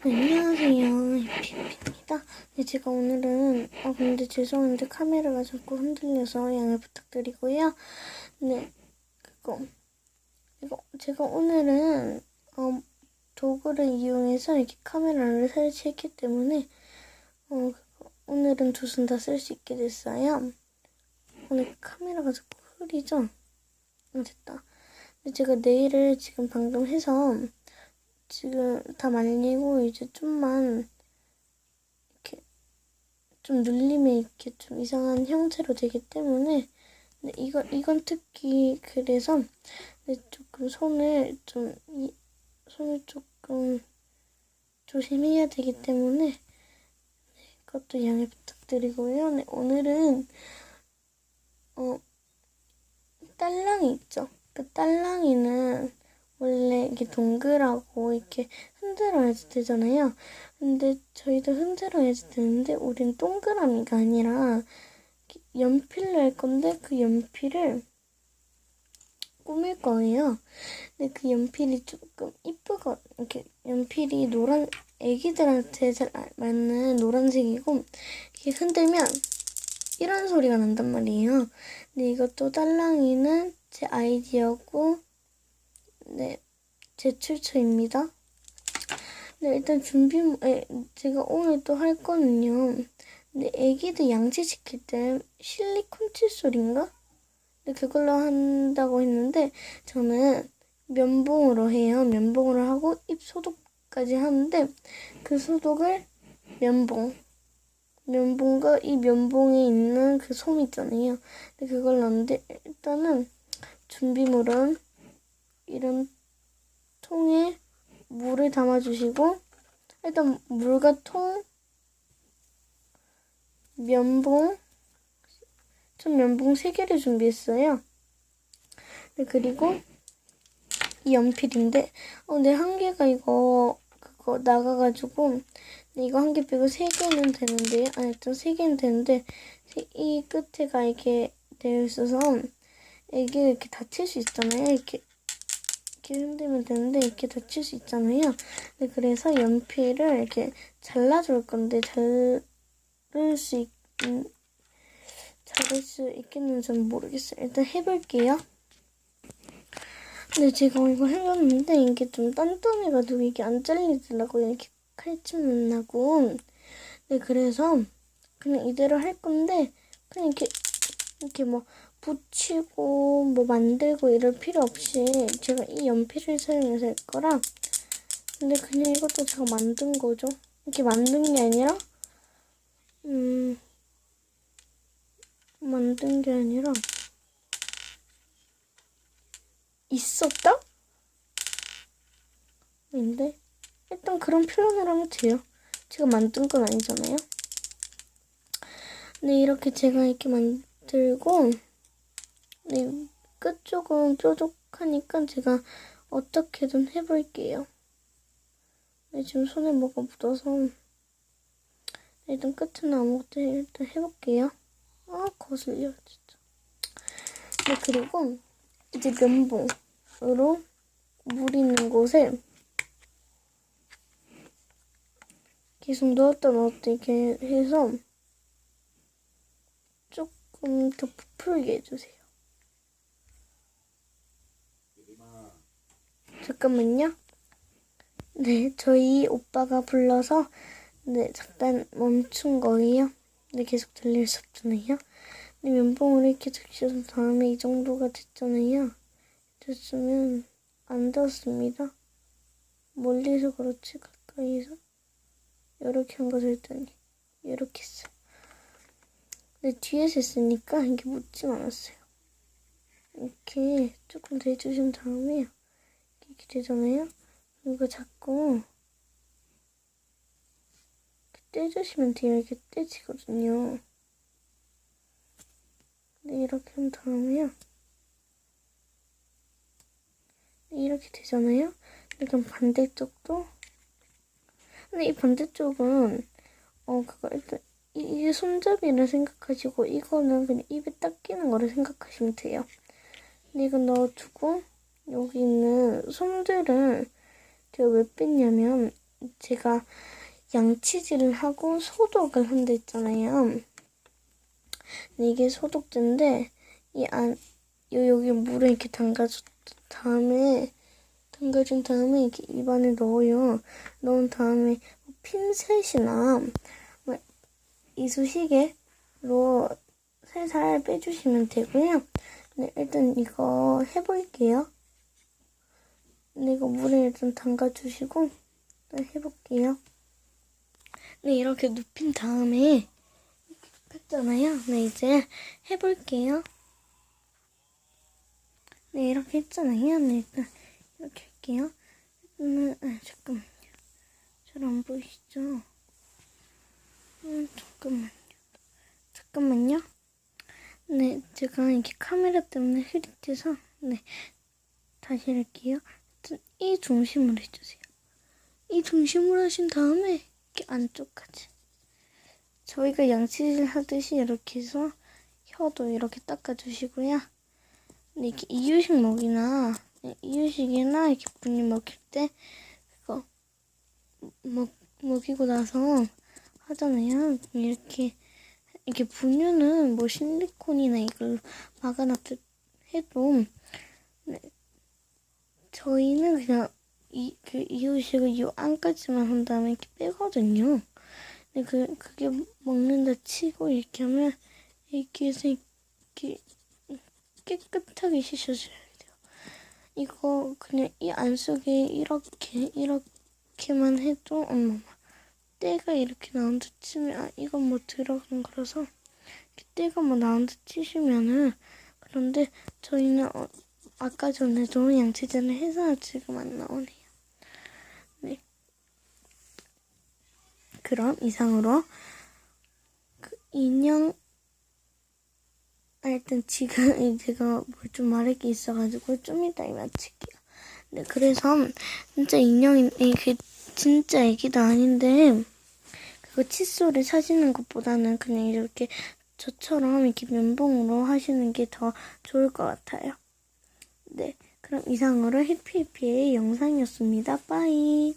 네, 안녕하세요. 해피입니다. 네, 제가 오늘은, 근데 죄송한데 카메라가 자꾸 흔들려서 양해 부탁드리고요. 네, 제가 오늘은, 도구를 이용해서 이렇게 카메라를 설치했기 때문에, 오늘은 두 손 다 쓸 수 있게 됐어요. 오늘 카메라가 자꾸 흐리죠? 됐다. 근데 제가 네일을 지금 방금 해서, 지금 다 말리고 이제 좀만 이렇게 좀 눌리면 이렇게 좀 이상한 형태로 되기 때문에 이건 특히 그래서 조금 손을 조금 조심해야 되기 때문에 그것도 양해 부탁드리고요. 네, 오늘은 딸랑이 있죠. 그 딸랑이는 원래 이게 동그랗고 이렇게 흔들어야지 되잖아요. 근데 저희도 흔들어야지 되는데 우린 동그라미가 아니라 연필로 할 건데 그 연필을 꾸밀 거예요. 근데 그 연필이 조금 이쁘고 이렇게 연필이 애기들한테 잘 맞는 노란색이고 이렇게 흔들면 이런 소리가 난단 말이에요. 근데 이것도 딸랑이는 제 아이디어고 네, 제 출처입니다. 네, 일단 제가 오늘 또 할 거는요. 근데 애기들 양치시킬 때 실리콘 칫솔인가? 네, 그걸로 한다고 했는데 저는 면봉으로 해요. 면봉으로 하고 입 소독까지 하는데 그 소독을 면봉과 이 면봉에 있는 그 솜 있잖아요. 근데 그걸로 하는데 일단은 준비물은 이런 통에 물을 담아주시고 일단 물과 통, 면봉, 전 면봉 3개를 준비했어요. 네, 그리고 이 연필인데 내 한 개가 그거 나가가지고 이거 한 개 빼고 3개는 되는데 일단 3개는 되는데 이 끝에가 이렇게 되어 있어서 애기가 이렇게 다칠 수 있잖아요. 이렇게 흔들면 되는데 이렇게 다칠 수 있잖아요. 네, 그래서 연필을 이렇게 잘라줄 건데 자를 수 있겠는지는 모르겠어요. 일단 해볼게요. 근데 제가 이거 해봤는데 이게 좀 단단해가지고 이게 안 잘리더라고요. 이렇게 칼집만 나고. 네, 그래서 그냥 이대로 할 건데 그냥 이렇게 뭐 붙이고 뭐 만들고 이럴 필요 없이 제가 이 연필을 사용해서 할 거라. 근데 그냥 이것도 제가 만든 거죠. 이렇게 만든 게 아니라 있었다? 근데 일단 그런 표현을 하면 돼요. 제가 만든 건 아니잖아요. 네, 이렇게 제가 이렇게 만들고 네, 끝쪽은 뾰족하니까 제가 어떻게든 해볼게요. 네, 지금 손에 뭐가 묻어서 일단 끝은 아무것도 일단 해볼게요. 거슬려 진짜. 네, 그리고 이제 면봉으로 물 있는 곳에 계속 넣었다 이렇게 해서 조금 더 부풀게 해주세요. 잠깐만요. 네, 저희 오빠가 불러서 네, 잠깐 멈춘 거예요. 네, 계속 들릴 수 없잖아요. 네, 면봉을 이렇게 적셔준 다음에 이 정도가 됐잖아요. 됐으면 안 닿았습니다. 멀리서 그렇지 가까이서 이렇게 한 거죠. 했더니 이렇게 했어요. 근데 뒤에서 했으니까 이게 묻진 않았어요. 이렇게 조금 더 해주신 다음에 이렇게 되잖아요. 이거 자꾸 떼주시면 돼요. 이렇게 떼지거든요. 네, 이렇게 한 다음에요. 이렇게 되잖아요. 그럼 반대쪽도. 근데 이 반대쪽은 그거 일단 이게 손잡이를 생각하시고 이거는 그냥 입에 딱 끼는 거를 생각하시면 돼요. 근데 이거 넣어주고 여기 있는 솜들을 제가 왜 뺐냐면 제가 양치질을 하고 소독을 한다 했잖아요. 근데 이게 소독제인데 여기 물에 이렇게 담가준 다음에 이렇게 입안에 넣어요. 넣은 다음에 핀셋이나 이쑤시개로 살살 빼주시면 되고요. 네, 일단 이거 해볼게요. 네, 이거 물에 일단 담가주시고 해볼게요. 네, 이렇게 눕힌 다음에 했잖아요. 네, 이제 해볼게요. 네, 이렇게 했잖아요. 네, 일단 이렇게 할게요. 잠깐만요. 잘 안 보이시죠? 잠깐만요. 네, 제가 이렇게 카메라 때문에 흐릿해서 네, 다시 할게요. 이 중심으로 해주세요. 이 중심으로 하신 다음에 이렇게 안쪽까지. 저희가 양치질 하듯이 이렇게 해서 혀도 이렇게 닦아주시고요. 근데 이렇게 이유식이나 이렇게 분유 먹일 때 그거 먹이고 나서 하잖아요. 이렇게 분유는 뭐 실리콘이나 이걸로 막아놨다 해도 네, 저희는 그냥 이유식을 요 안까지만 한 다음에 이렇게 빼거든요. 근데 그게 먹는다 치고 이렇게 하면 이렇게 해서 이렇게 깨끗하게 씻어줘야 돼요. 이거 그냥 이 안 속에 이렇게만 해도 때가 이렇게 나온다 치면 이건 뭐 들어간 거라서 때가 뭐 나온다 치시면은 그런데 저희는 아까 전에도 양치질을 해서 지금 안 나오네요. 네. 그럼 이상으로 인형 일단 지금 제가 뭘 좀 말할 게 있어가지고 좀 이따 마칠게요. 네, 그래서 진짜 인형이 진짜 애기도 아닌데 그거 칫솔을 사시는 것보다는 그냥 이렇게 저처럼 이렇게 면봉으로 하시는 게 더 좋을 것 같아요. 네, 그럼 이상으로 해피해피의 영상이었습니다. 빠이.